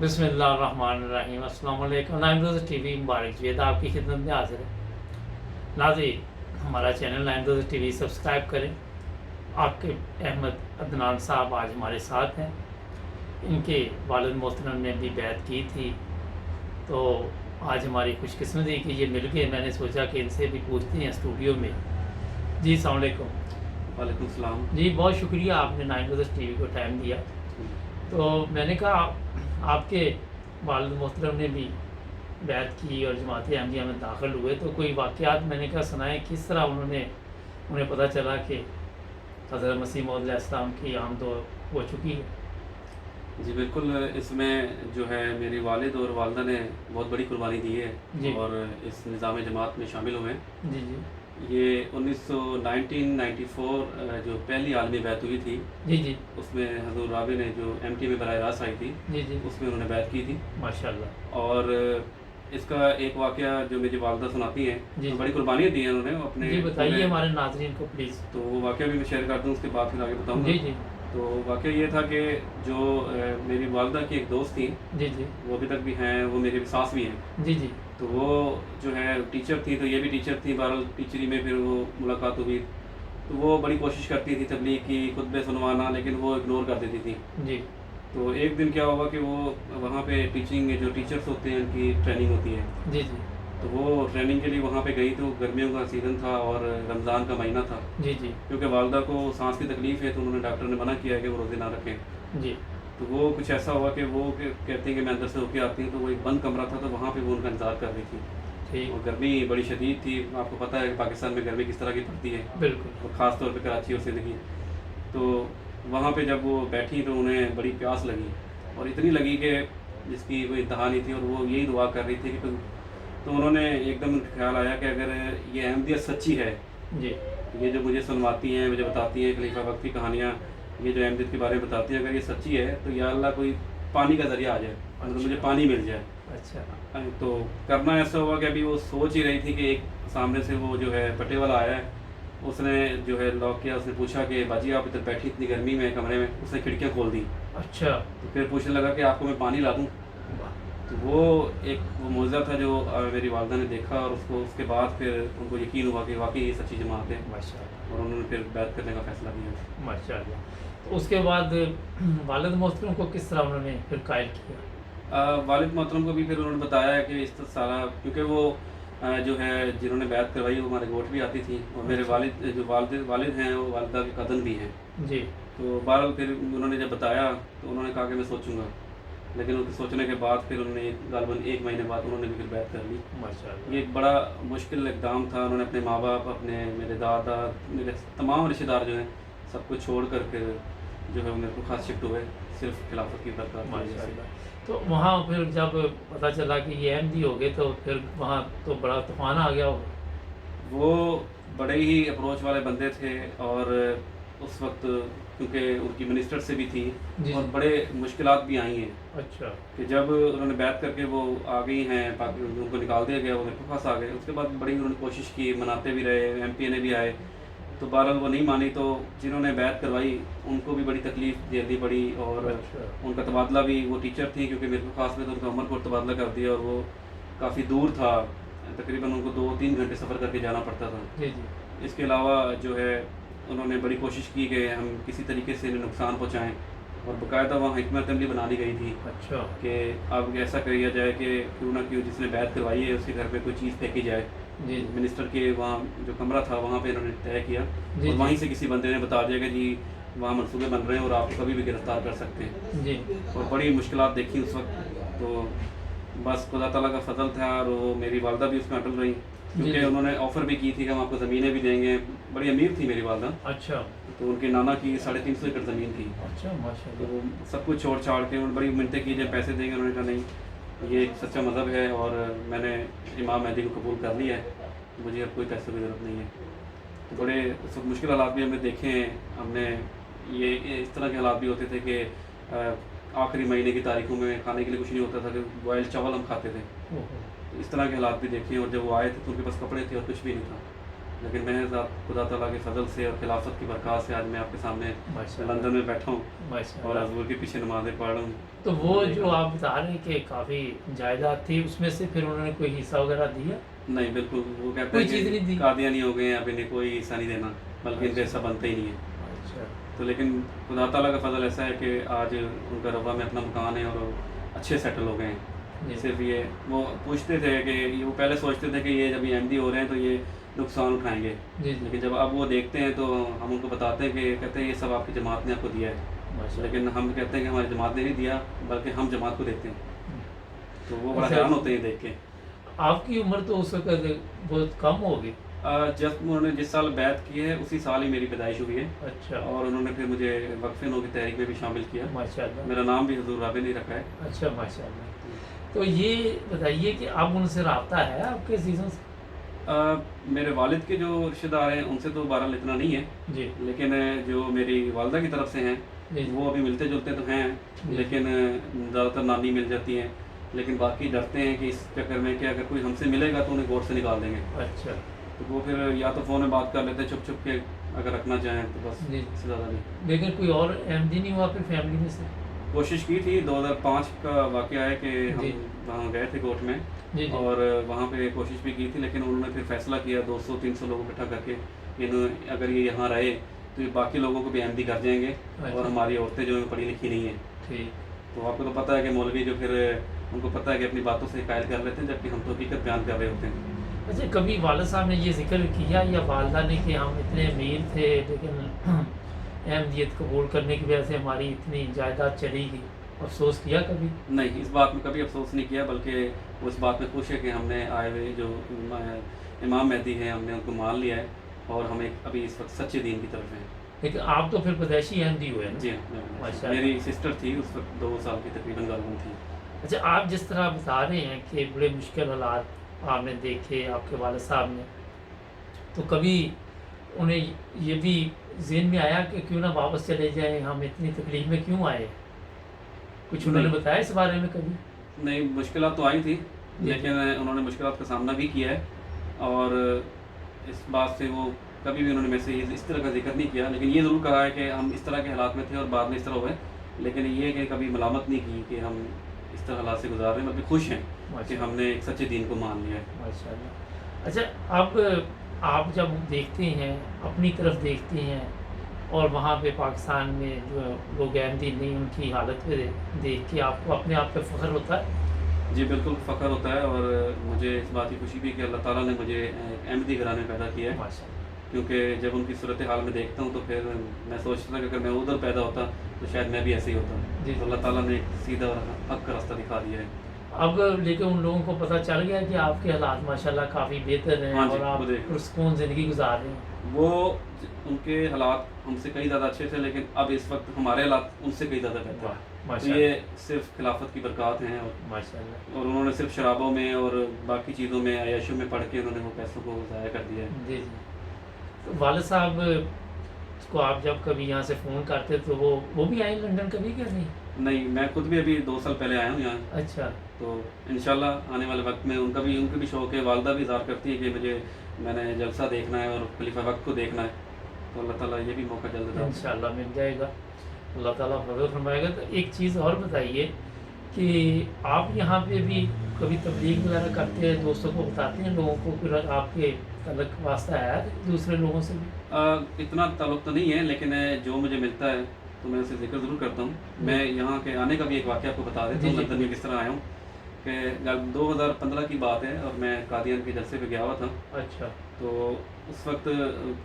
बिस्मिल्लाहिर्रहमानिर्रहीम। अस्सलाम वालेकुम। नाइम रोज़ टीवी मुबारक जी आप की खिदमत में हाजिर है। नाज़रीन, हमारा चैनल नाइम रोज़ टीवी सब्सक्राइब करें। आपके अहमद अदनान साहब आज हमारे साथ हैं। इनके वालिद मोहतरम ने भी बैत की थी, तो आज हमारी खुशकिस्मती कि ये मिल गए। मैंने सोचा कि इनसे भी पूछते हैं स्टूडियो में। जी अस्सलाम वालेकुम। वालेकुम सलाम। जी बहुत शुक्रिया, आपने नाइम रोज़ टीवी को टाइम दिया। तो मैंने कहा आपके वालिद मोहतरम ने भी बैत की और जमात अहमदिया में दाखिल हुए, तो कोई वाक़यात मैंने कहा सुनाए, किस तरह उन्हें पता चला कि हज़रत मसीह मौद अलैहिस्सलाम की आमद हो चुकी है। जी बिल्कुल, इसमें जो है मेरे वालिद और वालदा ने बहुत बड़ी कुर्बानी दी जी। है और इस निज़ाम जमात में शामिल हुए हैं। जी जी ये 1994 जो पहली आलमी बैत हुई थी, जी जी उसमें हज़ूर राबी ने जो MT में बराह रास्त आई थी, जी जी उसमें उन्होंने बैत की थी। माशाल्लाह। और इसका एक वाक़या जो मेरी वालदा सुनाती हैं, जी। तो बड़ी कुर्बानियाँ दी हैं उन्होंने अपने जी बताइए पूरे। हमारे नाज़रीन को प्लीज़। तो वो वाक़या भी मैं शेयर कर दूँ, उसके बाद फिर आगे बताऊँगा। जी जी तो वाक़या ये था कि जो मेरी वालदा की एक दोस्त थी, जी जी वो अभी तक भी हैं, वो मेरी सास भी हैं। जी जी तो वो जो है टीचर थी, तो ये भी टीचर थी। बहरहाल टीचरी में फिर वो मुलाकात हुई, तो वो बड़ी कोशिश करती थी तबलीग की, खुतबे सुनवाना, लेकिन वो इग्नोर कर देती थी। जी तो एक दिन क्या हुआ कि वो वहाँ पे टीचिंग जो टीचर्स होते हैं उनकी ट्रेनिंग होती है, जी जी तो वो ट्रेनिंग के लिए वहाँ पे गई। तो गर्मियों का सीज़न था और रमज़ान का महीना था। जी जी क्योंकि वालदा को सांस की तकलीफ़ है, तो उन्होंने डॉक्टर ने मना किया है कि वो रोज़े ना रखें। जी तो वो कुछ ऐसा हुआ कि वो कहते हैं कि मैं अंदर से होके आती हूँ, तो वो एक बंद कमरा था, तो वहाँ पे वो उनका इंतज़ार कर रही थी। ठीक। और गर्मी बड़ी शदीद थी, आपको पता है कि पाकिस्तान में गर्मी किस तरह की पड़ती है, बिल्कुल। और ख़ास तौर पे कराची और सिंदगी। तो वहाँ पे जब वो बैठी तो उन्हें बड़ी प्यास लगी, और इतनी लगी कि जिसकी कोई इंतहा नहीं थी, और वो यही दुआ कर रही थी कि तो उन्होंने एकदम ख्याल आया कि अगर ये अहमदियत सच्ची है, जी ये जो मुझे सुनवाती हैं, मुझे बताती हैं खलीफा वक्त की कहानियाँ, ये जो अहमदियत के बारे में बताती हैं, अगर ये सच्ची है तो या अल्लाह कोई पानी का ज़रिया आ जाए, मतलब मुझे पानी मिल जाए। अच्छा। तो करना ऐसा हुआ कि अभी वो सोच ही रही थी कि एक सामने से वो जो है पट्टे वाला आया है। उसने जो है लॉक किया, उसने पूछा कि बाजी आप इधर बैठी इतनी गर्मी में कमरे में, उसने खिड़कियाँ खोल दी। अच्छा। तो फिर पूछने लगा कि आपको मैं पानी ला दूँ। तो वो वो मौज़ा था जो मेरी वालदा ने देखा, और उसके बाद फिर उनको यकीन हुआ कि वाकई ये सच्ची जमात है, माशाल्लाह और उन्होंने फिर बैत करने का फ़ैसला किया। माशाल्लाह। तो उसके बाद वालिद मोहतरम को किस तरह उन्होंने फिर कायल किया। वालिद मोहतरम को भी फिर उन्होंने बताया कि इस सारा, क्योंकि वो जो है जिन्होंने बैत करवाई वो हमारे गोट भी आती थी, और मेरे अच्छा। वालिद जो वालिद हैं वो वालिदा के कज़न भी हैं। जी तो बहरहाल फिर उन्होंने जब बताया तो उन्होंने कहा कि मैं सोचूंगा, लेकिन उनके सोचने के बाद फिर उन्होंने गालबन 1 महीने बाद उन्होंने भी फिर बैत कर ली। माशाल्लाह। ये एक बड़ा मुश्किल इक़दाम था। उन्होंने अपने माँ बाप, अपने मेरे दादा, मेरे तमाम रिश्तेदार जो हैं सबको छोड़ कर फिर जो है मेरे को खास शिफ्ट हुए, सिर्फ खिलाफत की बरकत की वजह से। माशाल्लाह। तो वहाँ फिर जब पता चला कि ये अहमदी हो गए, तो फिर वहाँ तो बड़ा तूफान आ गया होगा। वो बड़े ही अप्रोच वाले बंदे थे, और उस वक्त क्योंकि उनकी मिनिस्टर से भी थी, जी और जी। बड़े मुश्किलात भी आई हैं अच्छा। कि जब उन्होंने बैत करके वो आ गई हैं, उनको निकाल दिया गया, वो मेरे पास आ गए। उसके बाद बड़ी उन्होंने कोशिश की, मनाते भी रहे, MP ने भी आए, तो बहरहाल वो नहीं मानी। तो जिन्होंने बैत करवाई उनको भी बड़ी तकलीफ़ झेलनी पड़ी, और अच्छा। उनका तबादला भी, वो टीचर थी क्योंकि मेरे पास में, तो उनका उमरकोट तबादला कर दिया, और वो काफ़ी दूर था, तकरीबन उनको 2-3 घंटे सफ़र करके जाना पड़ता था। जी जी। इसके अलावा जो है उन्होंने बड़ी कोशिश की कि हम किसी तरीके से इन्हें नुकसान पहुँचाएँ, और बाकायदा वहाँ हिकमत अमली बना दी गई थी अच्छा। कि अब ऐसा किया जाए कि क्यों ना क्यों जिसने बैत करवाई है उसके घर पे कोई चीज़ फेंकी जाए। जी मिनिस्टर के वहाँ जो कमरा था वहाँ पे इन्होंने तय किया, जी और जी। वहीं से किसी बंदे ने बता दिया कि जी वहाँ मंसूबे बन रहे हैं और आपको कभी भी गिरफ़्तार कर सकते हैं। जी और बड़ी मुश्किलात देखी उस वक्त। तो बस खुदा ताला का फ़ज़ल था, और वो मेरी वालदा भी उसमें अटल रहीं, जी क्योंकि जी। उन्होंने ऑफ़र भी की थी कि हम आपको ज़मीनें भी देंगे। बड़ी अमीर थी मेरी वालदा, अच्छा। तो उनके नाना की 350 एकड़ ज़मीन थी। अच्छा तो माशाल्लाह। वो सब कुछ छोड़ छाड़ के उन्होंने बड़ी मिन्नतें की जब पैसे देंगे। उन्होंने कहा नहीं, ये एक सच्चा मज़हब है, और मैंने इमाम मेहदी को कबूल कर लिया है, मुझे अब कोई पैसों की ज़रूरत नहीं है। तो बड़े उस वक्त मुश्किल हालात भी हमने देखे हैं। हमने ये इस तरह के हालात भी होते थे कि आखिरी महीने की तारीखों में खाने के लिए कुछ नहीं होता था, कि बॉयल चावल हम खाते थे। ओहो। तो इस तरह के हालात भी देखे हैं, और जब वो आए थे तो उनके पास कपड़े थे और कुछ भी नहीं था। لیکن میں خدا تعالیٰ کے فضل سے اور خلافت کی برکات سے آج میں آپ کے سامنے ماشاء اللہ لندن میں بیٹھا ہوں ماشاء اور اللہ۔ حضور کے پیچھے نمازیں پڑھ رہا ہوں۔ تو وہ جو آپ بتا رہے ہیں کہ کافی جائیداد تھی، اس میں سے پھر انہوں نے کوئی حصہ وغیرہ دیا؟ نہیں بالکل، وہ کہتے کوئی ہیں چیز نہیں دی؟ کہ قادیانی ہو گئے ہیں، اب انہیں کوئی حصہ نہیں دینا، بلکہ ان کا حصہ بنتا ہی نہیں ہے۔ اچھا تو لیکن خدا تعالیٰ کا فضل ایسا ہے کہ آج ان کا روا میں اپنا مکان ہے اور اچھے سیٹل ہو گئے ہیں۔ جی صرف یہ وہ پوچھتے تھے کہ وہ پہلے سوچتے تھے کہ یہ جب یہ احمدی ہو رہے ہیں تو یہ نقصان اٹھائیں گے، جی جی لیکن جب اب وہ دیکھتے ہیں تو ہم ان کو بتاتے ہیں کہ کہتے ہیں یہ سب آپ کی جماعت نے آپ کو دیا ہے، ماشاء اللہ۔ لیکن ہم کہتے ہیں کہ ہماری جماعت نے نہیں دیا بلکہ ہم جماعت کو دیتے ہیں۔ تو وہ بڑا اچھا۔ حیران ہوتے ہیں دیکھ کے۔ آپ کی عمر تو اس وقت بہت کم ہوگی؟ جب انہوں نے جس سال بیعت کی ہے اسی سال ہی میری پیدائش ہوئی ہے، اچھا اور انہوں نے پھر مجھے وقف نو کی تحریک میں بھی شامل کیا۔ ماشاء اللہ میرا نام بھی حضور رابع نے رکھا ہے۔ اچھا ماشاء اللہ۔ تو یہ بتائیے کہ اب ان سے رابطہ ہے آپ کے عزیزوں سے؟ میرے والد کے جو رشتہ دار ہیں ان سے تو بہرحال اتنا نہیں ہے، جی لیکن جو میری والدہ کی طرف سے ہیں جی وہ ابھی ملتے جلتے تو ہیں، جی۔ لیکن زیادہ تر نانی مل جاتی ہیں، لیکن باقی ڈرتے ہیں کہ اس چکر میں کہ اگر کوئی ہم سے ملے گا تو انہیں گوٹ سے نکال دیں گے، اچھا تو وہ پھر یا تو فون میں بات کر لیتے ہیں چھپ چھپ کے اگر رکھنا چاہیں تو، بس جی۔ اس سے زیادہ نہیں۔ لیکن کوئی اور احمدی نہیں ہوا پھر فیملی میں سے؟ کوشش کی تھی، 2005 کا واقعہ ہے کہ ہم جی۔ وہاں گئے تھے گوٹ میں، جی جی اور وہاں پہ کوشش بھی کی تھی، لیکن انہوں نے پھر فیصلہ کیا 200-300 لوگوں کو اکٹھا کر کے کہ اگر یہ یہاں رہے تو یہ باقی لوگوں کو بھی احمدی کر جائیں گے، اچھا۔ اور ہماری عورتیں جو ہیں پڑھی لکھی نہیں ہیں۔ ٹھیک۔ تو آپ کو تو پتہ ہے کہ مولوی جو پھر ان کو پتہ ہے کہ اپنی باتوں سے قائل کر لیتے ہیں، جبکہ ہم تو حقیقت بیان کر رہے ہوتے ہیں۔ اچھا کبھی والد صاحب نے یہ ذکر کیا یا والدہ نے کہ ہم اتنے امیر تھے لیکن احمدیت قبول کرنے کی وجہ سے ہماری اتنی جائیداد چلی گئی، افسوس کیا کبھی؟ نہیں، اس بات میں کبھی افسوس نہیں کیا، بلکہ وہ اس بات میں خوش ہے کہ ہم نے آئے ہوئے جو امام مہدی ہیں ہم نے ان کو مان لیا ہے، اور ہم ایک ابھی اس وقت سچے دین کی طرف ہیں۔ لیکن آپ تو پھر پیدائشی احمدی ہوئے نا؟ جی ہاں، ماشاء اللہ۔ میری سسٹر تھی اس وقت 2 سال کی تقریباً غالباً تھی۔ اچھا آپ جس طرح بتا رہے ہیں کہ بڑے مشکل حالات آپ نے دیکھے آپ کے والد صاحب نے، تو کبھی انہیں یہ بھی ذہن میں آیا کہ کیوں نہ واپس چلے جائیں، ہم اتنی تکلیف میں کیوں آئے؟ کچھ انہوں نے نہیں۔ بتایا اس بارے میں کبھی؟ نہیں، مشکلات تو آئی تھی، جی۔ لیکن انہوں نے مشکلات کا سامنا بھی کیا ہے، اور اس بات سے وہ کبھی بھی انہوں نے میں سے اس طرح کا ذکر نہیں کیا، لیکن یہ ضرور کہا ہے کہ ہم اس طرح کے حالات میں تھے اور بعد میں اس طرح ہوئے، لیکن یہ کہ کبھی ملامت نہیں کی کہ ہم اس طرح حالات سے گزار رہے ہیں، بلکہ خوش ہیں کہ ماشاء ہم نے ایک سچے دین کو مان لیا ہے۔ ماشاء اللہ۔ اچھا اب آپ جب دیکھتے ہیں اپنی طرف دیکھتے ہیں اور وہاں پہ پاکستان میں جو لوگ احمدی نہیں ان کی حالت پہ دیکھ کے آپ کو اپنے آپ پہ فخر ہوتا ہے؟ جی بالکل فخر ہوتا ہے، اور مجھے اس بات کی خوشی بھی کہ اللہ تعالیٰ نے مجھے احمدی گھرانے پیدا کیا ہے، ماشاء اللہ۔ کیونکہ جب ان کی صورتحال میں دیکھتا ہوں تو پھر میں سوچتا تھا کہ اگر میں ادھر پیدا ہوتا تو شاید میں بھی ایسے ہی ہوتا۔ جی۔ تو اللہ تعالیٰ نے ایک سیدھا اور حق کا راستہ دکھا دیا ہے۔ اب لیکن ان لوگوں کو پتہ چل گیا کہ آپ کے حالات ماشاءاللہ کافی بہتر ہیں ہاں جی، اور آپ وہ دیکھ۔ پرسکون زندگی گزار رہے ہیں۔ وہ ان کے حالات ہم سے کئی زیادہ اچھے تھے، لیکن اب اس وقت ہمارے حالات ان سے کئی زیادہ بہتر ہیں۔ تو ماشاء یہ اللہ صرف خلافت کی برکات ہیں، ماشاء اللہ۔ اور انہوں نے صرف شرابوں میں اور باقی چیزوں میں عیاشیوں میں پڑھ کے انہوں نے وہ پیسوں کو ضائع کر دیا ہے۔ جی جی۔ تو والد صاحب کو آپ جب کبھی یہاں سے فون کرتے تو وہ بھی آئے لندن کبھی کیا نہیں؟ نہیں، میں خود بھی ابھی 2 سال پہلے آیا ہوں یہاں، اچھا تو انشاءاللہ آنے والے وقت میں ان کا بھی شوق ہے، والدہ بھی اظہار کرتی ہے کہ میں نے جلسہ دیکھنا ہے اور خلیفہ وقت کو دیکھنا ہے، تو اللہ تعالیٰ یہ بھی موقع جلد دے۔ انشاءاللہ مل جائے گا، اللہ تعالیٰ فضل فرمائے گا۔ تو ایک چیز اور بتائیے کہ آپ یہاں پہ بھی کبھی تبلیغ وغیرہ کرتے ہیں، دوستوں کو بتاتے ہیں لوگوں کو، پھر آپ کے تعلق واسطہ ہے دوسرے لوگوں سے بھی؟ اتنا تعلق تو نہیں ہے، لیکن جو مجھے ملتا ہے تو میں اسے ذکر ضرور کرتا ہوں۔ میں یہاں کے آنے کا بھی ایک واقعہ آپ کو بتا دیتا ہوں، لندن میں کس طرح آیا ہوں۔ کہ 2015 کی بات ہے اور میں قادیان کے جلسے پہ گیا ہوا تھا، اچھا تو اس وقت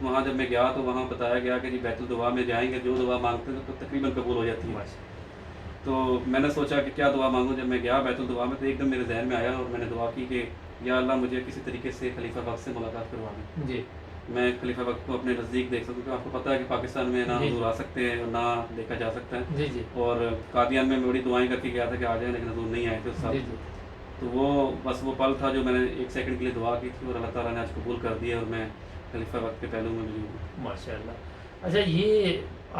وہاں جب میں گیا تو وہاں بتایا گیا کہ جی بیت الدعا میں جائیں گے، جو دعا مانگتے ہیں تو تقریباً قبول ہو جاتی ہے۔ تو میں نے سوچا کہ کیا دعا مانگوں، جب میں گیا بیت الدعا میں تو ایک دم میرے ذہن میں آیا اور میں نے دعا کی کہ یا اللہ مجھے کسی طریقے سے خلیفہ وقت سے ملاقات کروا دیں، جی میں خلیفہ وقت کو اپنے نزدیک دیکھ سکوں، کیونکہ آپ کو پتہ ہے کہ پاکستان میں نہ جی حضور آ سکتے ہیں اور نہ دیکھا جا سکتا ہے، جی جی اور قادیان میں بڑی دعائیں کر کے گیا تھا کہ آ جائیں، لیکن حضور نہیں آئے تھے اس سال۔ جی جی تو وہ بس وہ پل تھا جو میں نے 1 سیکنڈ کے لیے دعا کی تھی، اور اللہ تعالیٰ نے آج قبول کر دیا اور میں خلیفہ وقت کے پہلو میں موجود ہوں۔ ماشاء اللہ۔ اچھا یہ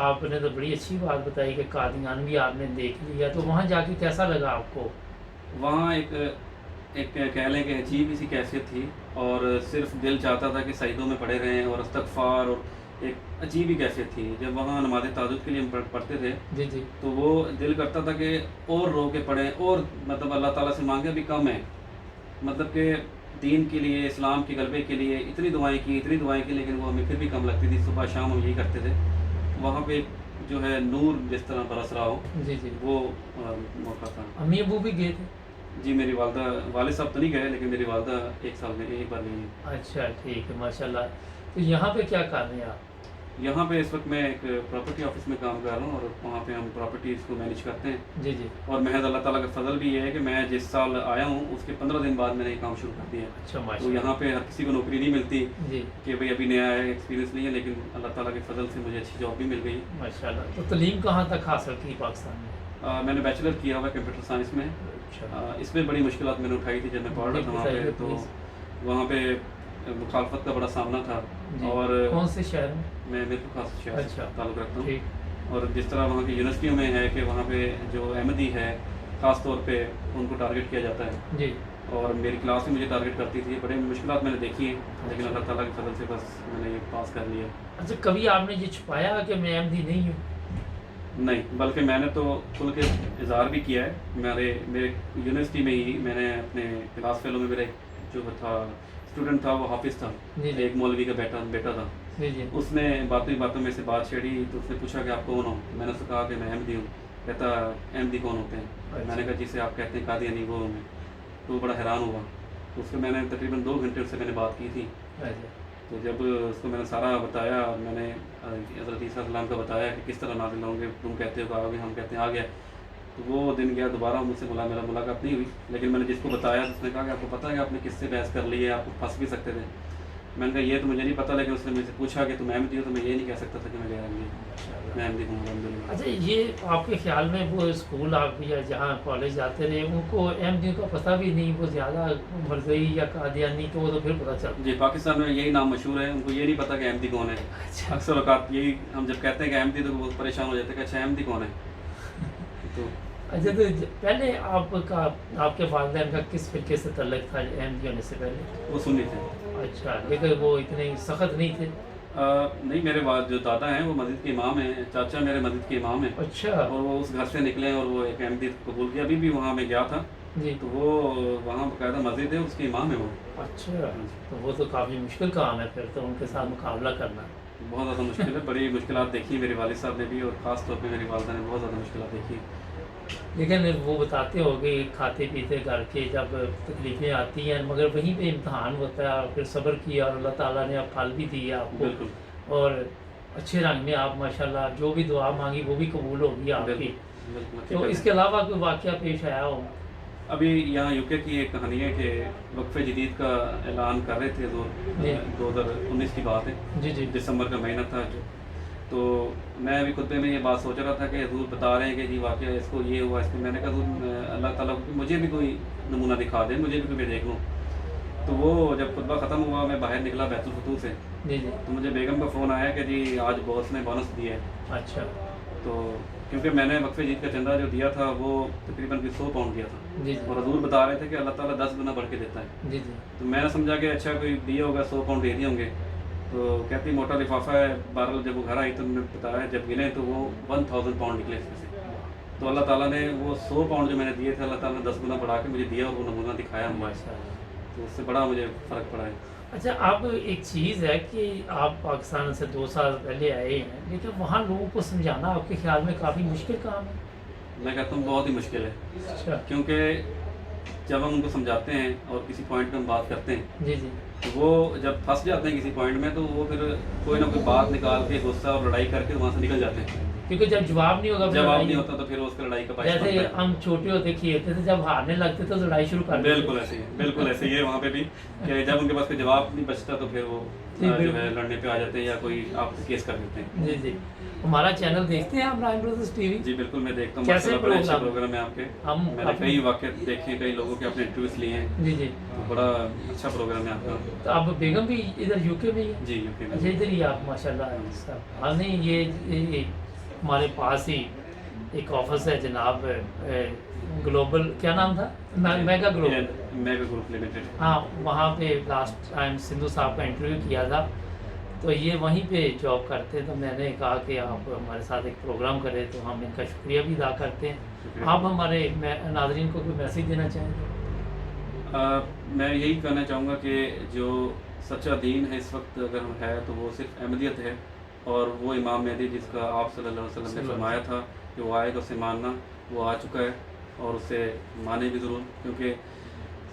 آپ نے تو بڑی اچھی بات بتائی کہ قادیان بھی آپ نے دیکھ لیا، تو وہاں جا کے کیسا لگا آپ کو؟ وہاں एक कह लें कि अजीब ही सी कैफियत थी, और सिर्फ दिल चाहता था कि सजदों में पड़े रहें और इस्तग़फ़ार, और एक अजीब ही कैफियत थी। जब वहाँ नमाज़ तहज्जुद के लिए हम पढ़ते थे, जी जी तो वो दिल करता था कि और रो के पढ़ें, और मतलब अल्लाह ताला से मांगे अभी कम है, मतलब कि दीन के लिए, इस्लाम के गलबे के लिए इतनी दुआएं की, लेकिन वो हमें फिर भी कम लगती थी। सुबह शाम हम यही करते थे। वहाँ पे जो है नूर जिस तरह बरस रहा हो, जी जी। वो मौका था। अम्मी अबू भी गए थे? जी, मेरी वालदा, वालिद साहब तो नहीं गए, लेकिन मेरी वालदा 1 साल में एक बार गई हैं। अच्छा ठीक है, माशाल्लाह। तो यहाँ पे क्या कर रहे हैं आप? यहाँ पे इस वक्त मैं एक प्रॉपर्टी ऑफिस में काम कर रहा हूँ, और वहाँ पे हम प्रॉपर्टीज़ को मैनेज करते हैं। जी जी। और महज अल्लाह ताला का फजल भी ये है कि मैं जिस साल आया हूँ उसके 15 दिन बाद मैंने ये काम शुरू कर दिया। अच्छा तो माशाल्लाह। यहाँ पे हर किसी को नौकरी नहीं मिलती जी कि भाई अभी नया है, एक्सपीरियंस नहीं है, लेकिन अल्लाह ताला के फजल से मुझे अच्छी जॉब भी मिल गई। माशाल्लाह। तो तालीम कहाँ तक हासिल की पाकिस्तान में? मैंने बैचलर किया हुआ कंप्यूटर साइंस में। अच्छा इसमें बड़ी मुश्किलात मैंने उठाई थी जब मैं पढ़ रहा था वहाँ पे। तो वहाँ पे मुखालफत का बड़ा सामना था। जी। और कौन से शहर में? मैं मिरपुर खास शहर से अच्छा। ताल्लुक़ रखता हूँ। ठीक। और जिस तरह वहाँ की यूनिवर्सिटियों में है कि वहाँ पे जो अहमदी है ख़ास तौर पे उनको टारगेट किया जाता है, जी। और मेरी क्लास भी मुझे टारगेट करती थी। बड़े मुश्किलात मैंने देखी हैं, लेकिन अल्लाह ताला के फजल से बस मैंने ये पास कर लिया। अच्छा, कभी आपने ये छुपाया कि मैं अहमदी नहीं हूँ? नहीं, बल्कि मैंने तो खुल के इज़हार भी किया है। मेरे यूनिवर्सिटी में ही मैंने अपने क्लास फेलो में मेरा एक जो था स्टूडेंट था, वो हाफिज़ था, जी जी। एक मौलवी का बेटा था। जी जी। उसने बातों में से बात छेड़ी, तो उसने पूछा कि आप कौन हो? मैंने उससे कहा कि मैं अहमदी हूँ। कहता अहमदी कौन होते हैं? अच्छा। मैंने कहा जिसे आप कहते हैं कादियानी, वो हूँ मैं। तो वो बड़ा हैरान हुआ। तो उससे मैंने तकरीबन 2 घंटे उससे मैंने बात की थी। अच्छा। तो जब उसको मैंने सारा बताया, मैंने हज़रत ईसा सलाम का बताया कि किस तरह नाज़िल होंगे, तुम कहते हो कि आओगे, हम कहते हैं आ गया। तो वो दिन गया, दोबारा मुझसे मेरा मुलाकात नहीं हुई। लेकिन मैंने जिसको बताया तो उसने कहा कि आपको पता है कि आपने किससे बहस कर ली है, आप फंस भी सकते थे। मैंने कहा ये तो मुझे नहीं पता, लेकिन उसने मुझसे पूछा कि तुम अहमदी हो, तो मैं ये नहीं कह सकता था कि मैं अहमदी हूँ। मैं अहमदी हूँ अल्हम्दुलिल्लाह। अच्छा, ये आपके ख्याल में वो स्कूल आप या जहाँ कॉलेज जाते रहे उनको अहमदियों का पता भी नहीं, वो ज़्यादा मरज़ई या कादियानी, तो वो तो फिर पता चलता? जी, पाकिस्तान में यही नाम मशहूर है, उनको ये नहीं पता कि अहमदी कौन है। अच्छा। अक्सर औक़ात यही हम जब कहते हैं कि अहमदी, तो वो परेशान हो जाते हैं कि अच्छा अहमदी कौन है। तो अच्छा, तो पहले आपके वालिदैन का किस फ़िरके से तल्लुक़ था अहमदी होने से पहले? वो सुन्नी थे। अच्छा, लेकिन वो इतने सख़्त नहीं थे? नहीं, मेरे बाद जो दादा हैं वो मस्जिद के इमाम हैं, चाचा मेरे मस्जिद के इमाम हैं। अच्छा। और वो उस घर से निकले और वो एक अहमदी कबूल किया। अभी भी वहाँ मैं गया था, जी। तो वो वहाँ बाकायदा मस्जिद है, उसके इमाम है वो। अच्छा, तो वो तो काफ़ी मुश्किल काम है फिर तो उनके साथ मुकाबला करना। बहुत ज़्यादा मुश्किल है, बड़ी मुश्किलात देखी मेरे वालिद साहब ने भी, और ख़ास तौर पे मेरी वालिदा ने बहुत ज़्यादा मुश्किलात देखी। लेकिन वो बताते होंगे खाते पीते घर के जब तकलीफ़ें आती हैं, मगर वहीं पे इम्तहान होता है और फिर सब्र किया और अल्लाह ताला ने अब फल भी दिया आपको, बिल्कुल, और अच्छे रंग में आप माशाल्लाह जो भी दुआ मांगी वो भी कबूल होगी आपकी। बिल्कुल, बिल्कुल, तो हकीकत इसके है। अलावा कोई वाक़या पेश आया हो? अभी यहाँ यूके की एक कहानी है कि वक्फ़े जदीद का ऐलान कर रहे थे, जी। 2019 की बात है, जी जी। दिसंबर का महीना था जो। तो मैं अभी खुतबे में ये बात सोच रहा था कि हुज़ूर बता रहे हैं कि जी वाक़या इसको ये हुआ, इसको। मैंने कहा हुज़ूर अल्लाह ताला मुझे भी कोई नमूना दिखा दें, मुझे भी मैं देख लूँ। तो वो जब खुतबा ख़त्म हुआ, मैं बाहर निकला बैतुल फतूह से, जी जी। तो मुझे बेगम का फ़ोन आया कि जी आज बॉस ने बोनस दिया है। अच्छा। तो क्योंकि मैंने वक्फ़े जदीद का चंदा जो दिया था वो तकरीबन 100 पाउंड दिया था, जी और जी। हुज़ूर बता रहे थे कि अल्लाह ताला 10 गुना बढ़ के देता है। जी जी। तो मैंने समझा कि अच्छा कोई दिया होगा, 100 पाउंड दे दिए होंगे। तो कहती मोटा लिफाफा है। बहरहाल जब वो घर आई तो उन्होंने बताया, जब गिने तो वो 1000 पाउंड निकले इसमें से। तो अल्लाह ताला ने वो 100 पाउंड जो मैंने दिए थे, अल्लाह ताला ने 10 गुना बढ़ा के मुझे दिया, और वो नमूना दिखाया मुझे। माशाल्लाह। तो उससे बड़ा मुझे फ़र्क पड़ा है। अच्छा, अब एक चीज़ है कि आप पाकिस्तान से 2 साल पहले आए हैं, लेकिन वहाँ लोगों को समझाना आपके ख्याल में काफ़ी मुश्किल काम है? मैं कहता हूँ बहुत ही मुश्किल है, अच्छा। क्योंकि जब हम उनको समझाते हैं और किसी पॉइंट पे हम बात करते हैं, जी जी। तो वो जब फंस जाते हैं किसी पॉइंट में, तो वो फिर कोई ना कोई बात निकाल के गुस्सा और लड़ाई करके वहाँ से निकल जाते हैं। क्योंकि जब जवाब नहीं होगा फिर जवाब लड़ाई- नहीं होता तो फिर उसका लड़ाई का बायस जैसे बनता है। हम छोटे होते खेलते थे, जब हारने लगते तो लड़ाई शुरू कर देते। बिल्कुल ऐसे ही है, बिल्कुल ऐसे ही है वहाँ पे भी, कि जब उनके पास कोई जवाब नहीं बचता तो फिर वो जी, जो बिल्कुल। है लड़ने पे आ जाते हैं, या कोई आपसे केस कर देते हैं। जी जी। हमारा चैनल देखते हैं आप, राइम ब्रदर्स टीवी? जी बिल्कुल, मैं देखता हूँ, कैसे माशाल्लाह बड़े अच्छे प्रोग्राम? प्रोग्राम है आपके। हम मैंने काफी- कई वाक़े देखे हैं, कई लोगों के अपने इंटरव्यूज़ लिए हैं, जी जी। तो बड़ा अच्छा प्रोग्राम है आपका। तो अब बेगम भी इधर यूके में ही है? जी यूके अच्छा, में। इधर ही आप माशाल्लाह सब। हाँ नहीं, ये हमारे पास ही एक ऑफिस है जनाब, ग्लोबल क्या नाम था, mega global, mega group limited. हाँ, वहाँ पे लास्ट टाइम सिंधु साहब का इंटरव्यू किया था, तो ये वहीं पे जॉब करते हैं। तो मैंने कहा कि आप हमारे साथ एक प्रोग्राम करें, तो हम इनका शुक्रिया भी अदा करते हैं। शुक्रिया। आप हमारे नाज़रीन को कोई मैसेज देना चाहेंगे? मैं यही कहना चाहूँगा कि जो सच्चा दीन है इस वक्त अगर हम है तो वो सिर्फ अहमदियत है, और वो इमाम मेहदी जिसका आप सल्लल्लाहु अलैहि वसल्लम ने फरमाया था कि वो आएगा उसे मानना, वो आ चुका है और उसे माने भी ज़रूर, क्योंकि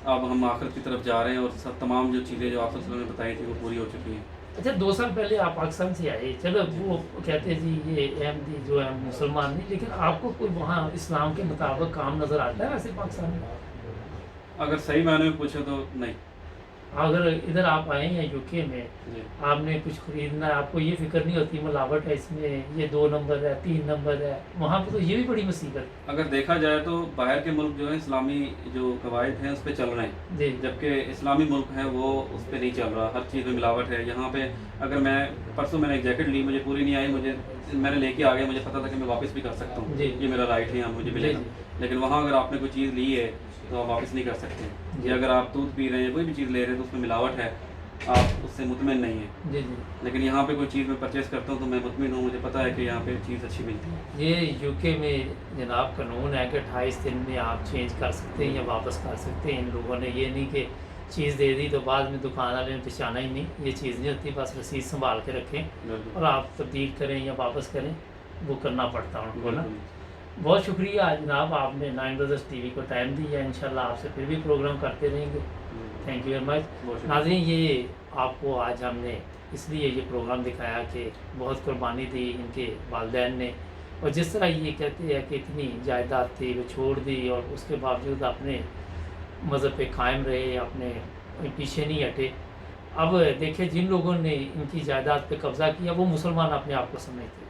अब हम आखिरत की तरफ जा रहे हैं और सब तमाम जो चीज़ें जो आप सल्लल्लाहु अलैहि वसल्लम ने बताई थी वो पूरी हो चुकी हैं। अच्छा, 2 साल पहले आप पाकिस्तान से आए, चलो वो कहते हैं जी ये अहमदी जो है मुसलमान नहीं, लेकिन आपको कोई वहाँ इस्लाम के मुताबिक काम नज़र आता है वैसे पाकिस्तान में? अगर सही मायने में पूछे तो नहीं। अगर इधर आप आए हैं यूके में, जी। आपने कुछ खरीदना है, आपको ये फिक्र नहीं होती मिलावट है इसमें, ये 2 नंबर है 3 नंबर है, वहाँ पे तो ये भी बड़ी मुसीबत है। अगर देखा जाए तो बाहर के मुल्क जो है इस्लामी जो कवायद हैं उस पर चल रहे हैं, जी जबकि इस्लामी मुल्क है वो उस पर नहीं चल रहा, हर चीज़ में मिलावट है। यहाँ पे अगर मैं परसों मैंने एक जैकेट ली, मुझे पूरी नहीं आई, मैंने लेके आ गया, मुझे पता था कि मैं वापस भी कर सकता हूँ, जी। ये मेरा राइट है, यहाँ मुझे मिलेगा। लेकिन वहाँ अगर आपने कोई चीज़ ली है तो आप वापस नहीं कर सकते। या अगर आप दूध पी रहे हैं, कोई भी चीज़ ले रहे हैं तो उसमें मिलावट है, आप उससे मुतमिन नहीं है। जी जी। लेकिन यहाँ पे कोई चीज़ मैं परचेज़ करता हूँ तो मैं मुतमिन हूँ, मुझे पता है कि यहाँ पे चीज़ अच्छी मिलती है। ये यूके में जनाब कानून है कि 28 दिन में आप चेंज कर सकते हैं या वापस कर सकते हैं। इन लोगों ने ये नहीं कि चीज़ दे दी तो बाद में दुकान वाले ने पहचाना ही नहीं, ये चीज़ नहीं होती। बस रसीद संभाल के रखें बिल्कुल। और आप तब्दील करें या वापस करें, वो करना पड़ता है उनको ना। बिल्कुल। बहुत शुक्रिया जनाब, आपने 9 ब्रदर्स टीवी को टाइम दिया। इंशाल्लाह आपसे फिर भी प्रोग्राम करते रहेंगे। Thank you very much. बहुत शुक्रिया। नाज़रीन, ये आपको आज हमने इसलिए ये प्रोग्राम दिखाया कि बहुत कुर्बानी दी इनके वालिदैन ने, और जिस तरह ये कहते हैं कि इतनी जायदाद थी वो छोड़ दी और उसके बावजूद अपने मज़हब पे कायम रहे, अपने पीछे नहीं हटे। अब देखिए, जिन लोगों ने इनकी जायदाद पे कब्ज़ा किया वो मुसलमान अपने आप को समझते,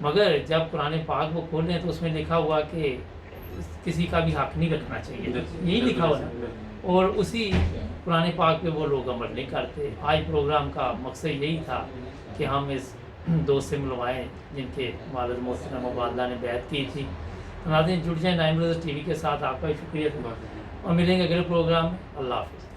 मगर जब कुरान पाक वो खोलें तो उसमें लिखा हुआ कि किसी का भी हक नहीं रखना चाहिए, यही लिखा हुआ है। और उसी कुरान पाक पे वो लोग अमल नहीं करते। आज प्रोग्राम का मकसद यही था कि हम इस दोस्त से मिलवाएँ जिनके वालिद मोहतरम वालदा ने बैत की थी। तो नाज़रीन, जुड़ जाएँ 9 ब्रदर्स टीवी के साथ। आपका भी शुक्रिया बहुत शुक्रिया। और मिलेंगे अगले प्रोग्राम में। अल्लाह हाफ़िज़।